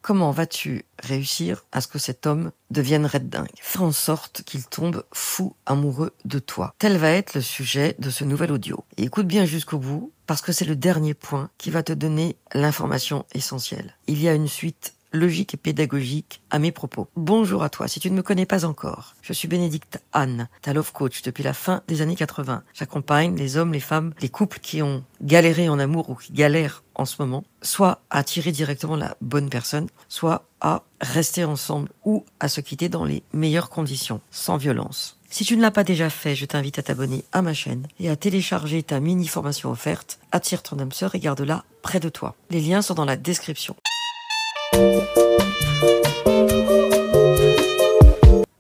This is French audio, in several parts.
comment vas-tu réussir à ce que cet homme devienne red dingue? Faire en sorte qu'il tombe fou amoureux de toi. Tel va être le sujet de ce nouvel audio. Et écoute bien jusqu'au bout, parce que c'est le dernier point qui va te donner l'information essentielle. Il y a une suite logique et pédagogique à mes propos. Bonjour à toi, si tu ne me connais pas encore, je suis Bénédicte Anne, ta love coach depuis la fin des années 80. J'accompagne les hommes, les femmes, les couples qui ont galéré en amour ou qui galèrent en ce moment, soit à attirer directement la bonne personne, soit à rester ensemble ou à se quitter dans les meilleures conditions, sans violence. Si tu ne l'as pas déjà fait, je t'invite à t'abonner à ma chaîne et à télécharger ta mini-formation offerte. Attire ton âme sœur et garde-la près de toi. Les liens sont dans la description.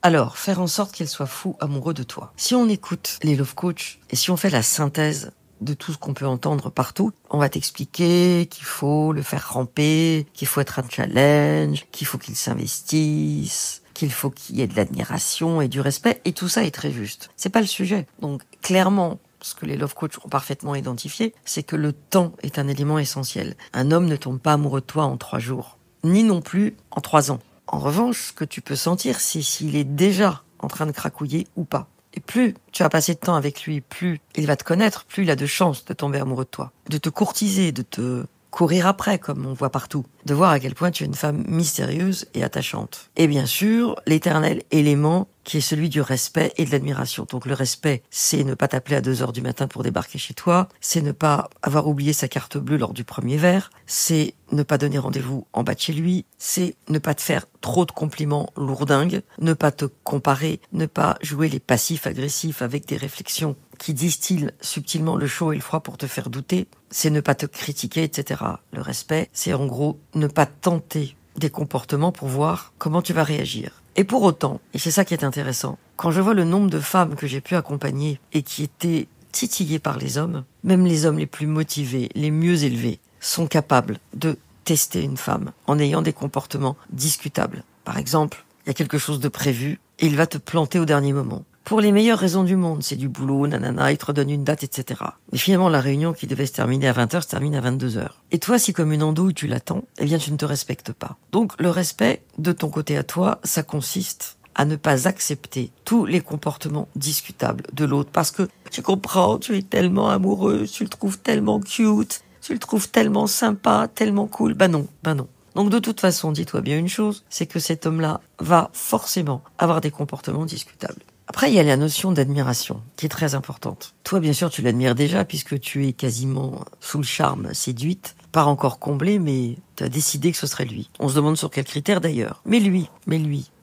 Alors, faire en sorte qu'il soit fou amoureux de toi. Si on écoute les love coachs et si on fait la synthèse de tout ce qu'on peut entendre partout, on va t'expliquer qu'il faut le faire ramper, qu'il faut être un challenge, qu'il faut qu'il s'investisse, qu'il faut qu'il y ait de l'admiration et du respect, et tout ça est très juste. C'est pas le sujet. Donc, clairement, ce que les love coachs ont parfaitement identifié, c'est que le temps est un élément essentiel. Un homme ne tombe pas amoureux de toi en 3 jours, ni non plus en 3 ans. En revanche, ce que tu peux sentir, c'est s'il est déjà en train de cracouiller ou pas. Et plus tu as passé de temps avec lui, plus il va te connaître, plus il a de chances de tomber amoureux de toi, de te courtiser, de te courir après, comme on voit partout, de voir à quel point tu es une femme mystérieuse et attachante. Et bien sûr, l'éternel élément qui est celui du respect et de l'admiration. Donc le respect, c'est ne pas t'appeler à 2h du matin pour débarquer chez toi, c'est ne pas avoir oublié sa carte bleue lors du premier verre, c'est ne pas donner rendez-vous en bas de chez lui, c'est ne pas te faire trop de compliments lourdingues, ne pas te comparer, ne pas jouer les passifs agressifs avec des réflexions qui distillent subtilement le chaud et le froid pour te faire douter, c'est ne pas te critiquer, etc. Le respect, c'est en gros ne pas tenter des comportements pour voir comment tu vas réagir. Et pour autant, et c'est ça qui est intéressant, quand je vois le nombre de femmes que j'ai pu accompagner et qui étaient titillées par les hommes, même les hommes les plus motivés, les mieux élevés, sont capables de tester une femme en ayant des comportements discutables. Par exemple, il y a quelque chose de prévu et il va te planter au dernier moment. Pour les meilleures raisons du monde, c'est du boulot, nanana, il te redonne une date, etc. Mais finalement, la réunion qui devait se terminer à 20h se termine à 22h. Et toi, si comme une andouille tu l'attends, eh bien tu ne te respectes pas. Donc le respect, de ton côté à toi, ça consiste à ne pas accepter tous les comportements discutables de l'autre. Parce que tu comprends, tu es tellement amoureux, tu le trouves tellement cute, tu le trouves tellement sympa, tellement cool. Ben non. Donc de toute façon, dis-toi bien une chose, c'est que cet homme-là va forcément avoir des comportements discutables. Après, il y a la notion d'admiration, qui est très importante. Toi, bien sûr, tu l'admires déjà, puisque tu es quasiment sous le charme, séduite. Pas encore comblée, mais tu as décidé que ce serait lui. On se demande sur quels critères d'ailleurs. Mais lui,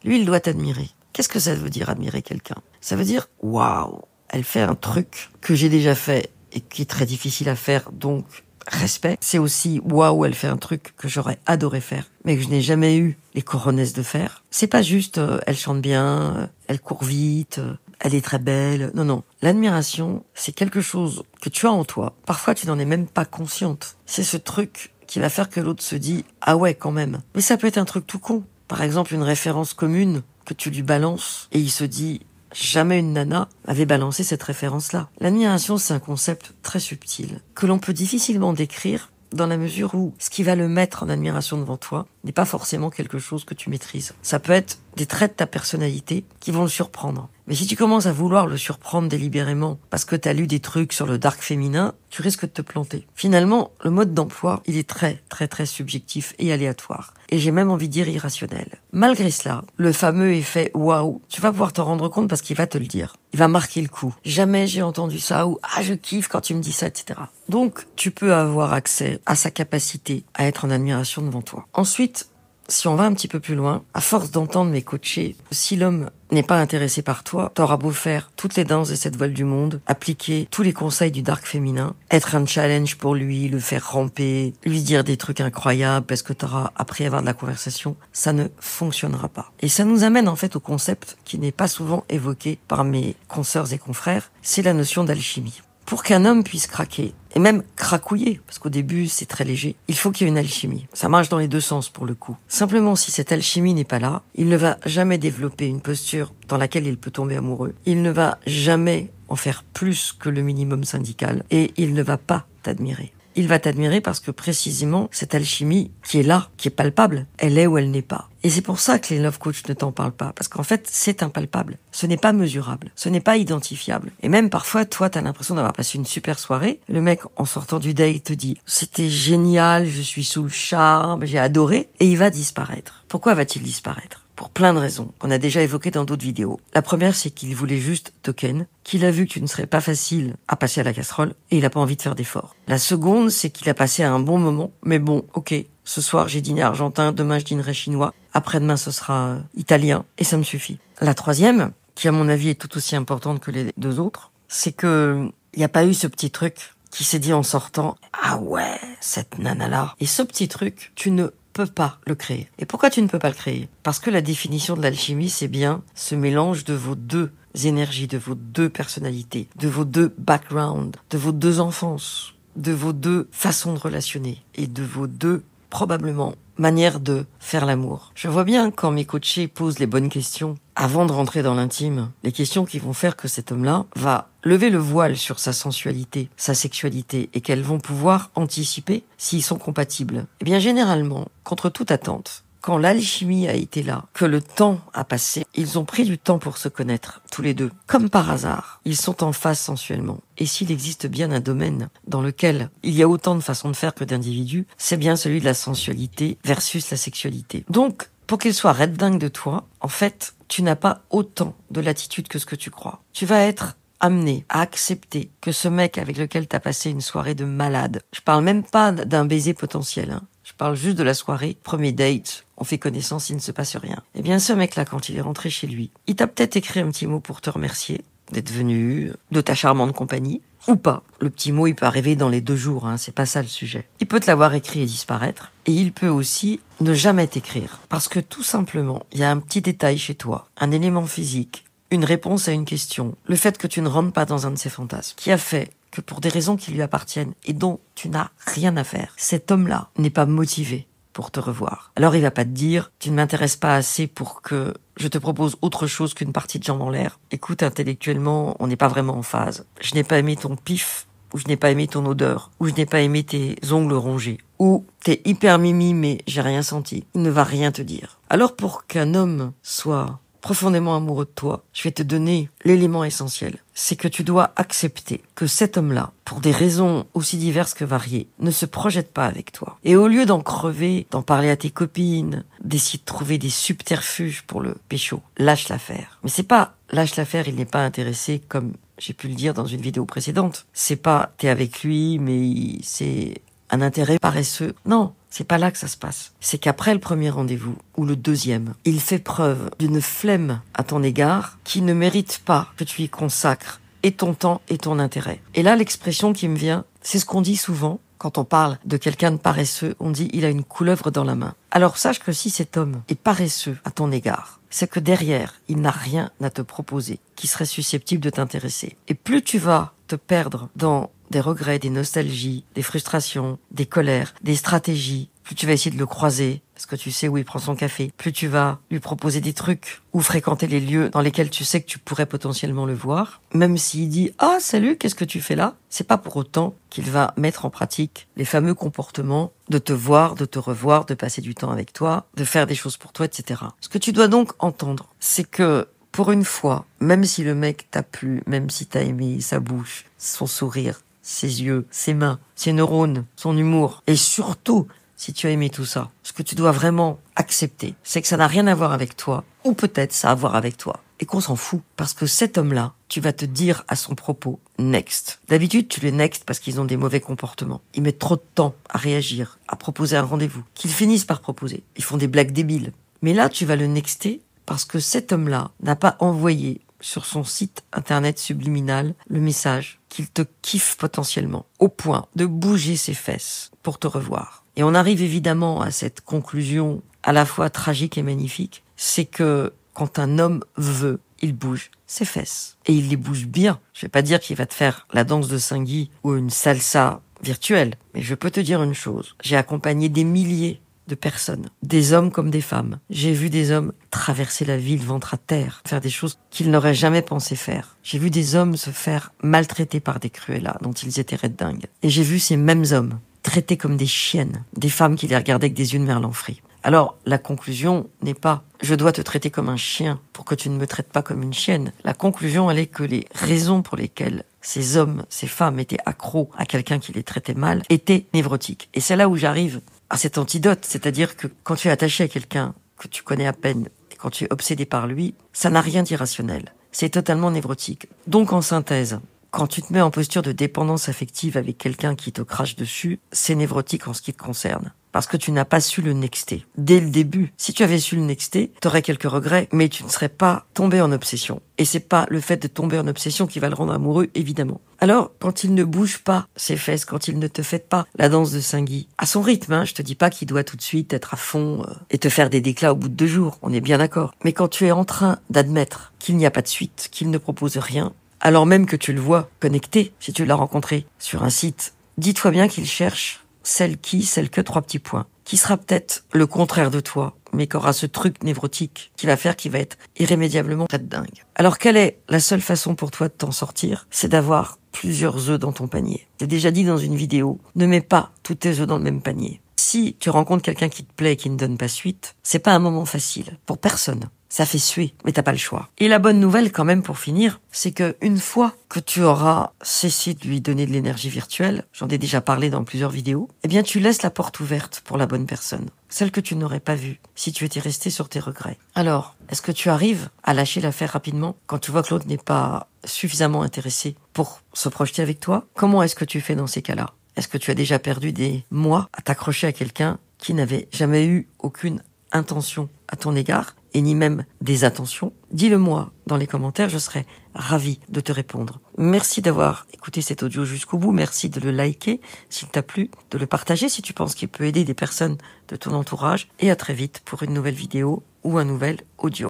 il doit t'admirer. Qu'est-ce que ça veut dire, admirer quelqu'un? Ça veut dire, waouh, elle fait un truc que j'ai déjà fait et qui est très difficile à faire, donc respect. C'est aussi, waouh, elle fait un truc que j'aurais adoré faire, mais que je n'ai jamais eu les coronesses de faire. C'est pas juste, elle chante bien, elle court vite, elle est très belle. Non. L'admiration, c'est quelque chose que tu as en toi. Parfois, tu n'en es même pas consciente. C'est ce truc qui va faire que l'autre se dit, ah ouais, quand même. Mais ça peut être un truc tout con. Par exemple, une référence commune que tu lui balances et il se dit, jamais une nana avait balancé cette référence-là. L'admiration, c'est un concept très subtil, que l'on peut difficilement décrire dans la mesure où ce qui va le mettre en admiration devant toi n'est pas forcément quelque chose que tu maîtrises. Ça peut être des traits de ta personnalité qui vont le surprendre. Mais si tu commences à vouloir le surprendre délibérément parce que tu as lu des trucs sur le dark féminin, tu risques de te planter. Finalement, le mode d'emploi, il est très subjectif et aléatoire. Et j'ai même envie de dire irrationnel. Malgré cela, le fameux effet waouh, tu vas pouvoir te rendre compte parce qu'il va te le dire. Il va marquer le coup. Jamais j'ai entendu ça ou ah je kiffe quand tu me dis ça, etc. Donc, tu peux avoir accès à sa capacité à être en admiration devant toi. Ensuite, si on va un petit peu plus loin, à force d'entendre mes coachés, si l'homme n'est pas intéressé par toi, t'auras beau faire toutes les danses de cette voile du monde, appliquer tous les conseils du dark féminin, être un challenge pour lui, le faire ramper, lui dire des trucs incroyables parce que t'auras appris à avoir de la conversation, ça ne fonctionnera pas. Et ça nous amène en fait au concept qui n'est pas souvent évoqué par mes consoeurs et confrères, c'est la notion d'alchimie. Pour qu'un homme puisse craquer, et même cracouiller, parce qu'au début c'est très léger, il faut qu'il y ait une alchimie. Ça marche dans les deux sens pour le coup. Simplement si cette alchimie n'est pas là, il ne va jamais développer une posture dans laquelle il peut tomber amoureux. Il ne va jamais en faire plus que le minimum syndical, et il ne va pas t'admirer. Il va t'admirer parce que précisément, cette alchimie qui est là, qui est palpable, elle est ou elle n'est pas. Et c'est pour ça que les love coachs ne t'en parlent pas. Parce qu'en fait, c'est impalpable. Ce n'est pas mesurable. Ce n'est pas identifiable. Et même parfois, toi, t'as l'impression d'avoir passé une super soirée. Le mec, en sortant du date, te dit « C'était génial, je suis sous le charme, j'ai adoré. » Et il va disparaître. Pourquoi va-t-il disparaître ? Pour plein de raisons, qu'on a déjà évoquées dans d'autres vidéos. La première, c'est qu'il voulait juste token, qu'il a vu que tu ne serais pas facile à passer à la casserole, et il a pas envie de faire d'efforts. La seconde, c'est qu'il a passé un bon moment, mais bon, ok, ce soir j'ai dîné argentin, demain je dînerai chinois, après-demain ce sera italien, et ça me suffit. La troisième, qui à mon avis est tout aussi importante que les deux autres, c'est que il n'y a pas eu ce petit truc qui s'est dit en sortant « Ah ouais, cette nana-là ». Et ce petit truc, tu ne peux pas le créer. Et pourquoi tu ne peux pas le créer ? Parce que la définition de l'alchimie, c'est bien ce mélange de vos deux énergies, de vos deux personnalités, de vos deux backgrounds, de vos deux enfances, de vos deux façons de relationner et de vos deux, probablement, manières de faire l'amour. Je vois bien quand mes coachés posent les bonnes questions avant de rentrer dans l'intime, les questions qui vont faire que cet homme-là va lever le voile sur sa sensualité, sa sexualité, et qu'elles vont pouvoir anticiper s'ils sont compatibles. Eh bien, généralement, contre toute attente, quand l'alchimie a été là, que le temps a passé, ils ont pris du temps pour se connaître, tous les deux. Comme par hasard, ils sont en phase sensuellement. Et s'il existe bien un domaine dans lequel il y a autant de façons de faire que d'individus, c'est bien celui de la sensualité versus la sexualité. Donc, pour qu'il soit red dingue de toi, en fait, tu n'as pas autant de latitude que ce que tu crois. Tu vas être amené à accepter que ce mec avec lequel t'as passé une soirée de malade, je parle même pas d'un baiser potentiel, hein. Je parle juste de la soirée, premier date, on fait connaissance, il ne se passe rien. Eh bien, ce mec-là, quand il est rentré chez lui, il t'a peut-être écrit un petit mot pour te remercier d'être venu, de ta charmante compagnie, ou pas. Le petit mot, il peut arriver dans les 2 jours, hein, c'est pas ça le sujet. Il peut te l'avoir écrit et disparaître, et il peut aussi ne jamais t'écrire. Parce que tout simplement, il y a un petit détail chez toi, un élément physique, une réponse à une question, le fait que tu ne rentres pas dans un de ses fantasmes, qui a fait que pour des raisons qui lui appartiennent et dont tu n'as rien à faire, cet homme-là n'est pas motivé pour te revoir. Alors il va pas te dire « Tu ne m'intéresses pas assez pour que je te propose autre chose qu'une partie de jambes en l'air. Écoute, intellectuellement, on n'est pas vraiment en phase. Je n'ai pas aimé ton pif, ou je n'ai pas aimé ton odeur, ou je n'ai pas aimé tes ongles rongés, ou t'es hyper mimi mais j'ai rien senti. » Il ne va rien te dire. Alors pour qu'un homme soit profondément amoureux de toi, je vais te donner l'élément essentiel. C'est que tu dois accepter que cet homme-là, pour des raisons aussi diverses que variées, ne se projette pas avec toi. Et au lieu d'en crever, d'en parler à tes copines, d'essayer de trouver des subterfuges pour le pécho, lâche l'affaire. Mais c'est pas lâche l'affaire, il n'est pas intéressé comme j'ai pu le dire dans une vidéo précédente. C'est pas t'es avec lui, mais c'est un intérêt paresseux. Non, c'est pas là que ça se passe. C'est qu'après le premier rendez-vous, ou le deuxième, il fait preuve d'une flemme à ton égard qui ne mérite pas que tu y consacres et ton temps et ton intérêt. Et là, l'expression qui me vient, c'est ce qu'on dit souvent quand on parle de quelqu'un de paresseux. On dit « il a une couleuvre dans la main ». Alors sache que si cet homme est paresseux à ton égard, c'est que derrière, il n'a rien à te proposer qui serait susceptible de t'intéresser. Et plus tu vas te perdre dans des regrets, des nostalgies, des frustrations, des colères, des stratégies, plus tu vas essayer de le croiser, parce que tu sais où il prend son café, plus tu vas lui proposer des trucs ou fréquenter les lieux dans lesquels tu sais que tu pourrais potentiellement le voir, même s'il dit « Ah, salut, qu'est-ce que tu fais là ?» C'est pas pour autant qu'il va mettre en pratique les fameux comportements de te voir, de te revoir, de passer du temps avec toi, de faire des choses pour toi, etc. Ce que tu dois donc entendre, c'est que pour une fois, même si le mec t'a plu, même si t'as aimé sa bouche, son sourire, ses yeux, ses mains, ses neurones, son humour, et surtout, si tu as aimé tout ça, ce que tu dois vraiment accepter, c'est que ça n'a rien à voir avec toi, ou peut-être ça a à voir avec toi, et qu'on s'en fout, parce que cet homme-là, tu vas te dire à son propos « next ». D'habitude, tu les next parce qu'ils ont des mauvais comportements. Ils mettent trop de temps à réagir, à proposer un rendez-vous, qu'ils finissent par proposer. Ils font des blagues débiles. Mais là, tu vas le nexter parce que cet homme-là n'a pas envoyé sur son site internet subliminal le message qu'il te kiffe potentiellement, au point de bouger ses fesses pour te revoir. Et on arrive évidemment à cette conclusion à la fois tragique et magnifique, c'est que quand un homme veut, il bouge ses fesses. Et il les bouge bien. Je vais pas dire qu'il va te faire la danse de Saint-Guy ou une salsa virtuelle, mais je peux te dire une chose. J'ai accompagné des milliers de personnes, des hommes comme des femmes. J'ai vu des hommes traverser la ville ventre à terre, faire des choses qu'ils n'auraient jamais pensé faire. J'ai vu des hommes se faire maltraiter par des cruellas dont ils étaient red dingues. Et j'ai vu ces mêmes hommes traitaient comme des chiennes, des femmes qui les regardaient avec des yeux de merlan frit. Alors, la conclusion n'est pas « je dois te traiter comme un chien pour que tu ne me traites pas comme une chienne ». La conclusion, elle est que les raisons pour lesquelles ces hommes, ces femmes étaient accros à quelqu'un qui les traitait mal étaient névrotiques. Et c'est là où j'arrive à cet antidote, c'est-à-dire que quand tu es attaché à quelqu'un que tu connais à peine et quand tu es obsédé par lui, ça n'a rien d'irrationnel. C'est totalement névrotique. Donc, en synthèse, quand tu te mets en posture de dépendance affective avec quelqu'un qui te crache dessus, c'est névrotique en ce qui te concerne. Parce que tu n'as pas su le nexter. Dès le début, si tu avais su le nexter, t'aurais quelques regrets, mais tu ne serais pas tombé en obsession. Et c'est pas le fait de tomber en obsession qui va le rendre amoureux, évidemment. Alors, quand il ne bouge pas ses fesses, quand il ne te fait pas la danse de Saint-Guy, à son rythme, je te dis pas qu'il doit tout de suite être à fond et te faire des déclats au bout de 2 jours, on est bien d'accord. Mais quand tu es en train d'admettre qu'il n'y a pas de suite, qu'il ne propose rien, alors même que tu le vois connecté, si tu l'as rencontré sur un site, dis-toi bien qu'il cherche celle que 3 petits points, qui sera peut-être le contraire de toi, mais qui aura ce truc névrotique qui va faire qu'il va être irrémédiablement très dingue. Alors quelle est la seule façon pour toi de t'en sortir? C'est d'avoir plusieurs œufs dans ton panier. J'ai déjà dit dans une vidéo, ne mets pas tous tes œufs dans le même panier. Si tu rencontres quelqu'un qui te plaît et qui ne donne pas suite, c'est pas un moment facile, pour personne. Ça fait suer, mais t'as pas le choix. Et la bonne nouvelle, quand même, pour finir, c'est que une fois que tu auras cessé de lui donner de l'énergie virtuelle, j'en ai déjà parlé dans plusieurs vidéos, eh bien, tu laisses la porte ouverte pour la bonne personne. Celle que tu n'aurais pas vue si tu étais resté sur tes regrets. Alors, est-ce que tu arrives à lâcher l'affaire rapidement quand tu vois que l'autre n'est pas suffisamment intéressé pour se projeter avec toi? Comment est-ce que tu fais dans ces cas-là? Est-ce que tu as déjà perdu des mois à t'accrocher à quelqu'un qui n'avait jamais eu aucune intention à ton égard, et ni même des attentions? Dis-le-moi dans les commentaires, je serai ravie de te répondre. Merci d'avoir écouté cet audio jusqu'au bout, merci de le liker s'il t'a plu, de le partager si tu penses qu'il peut aider des personnes de ton entourage, et à très vite pour une nouvelle vidéo ou un nouvel audio.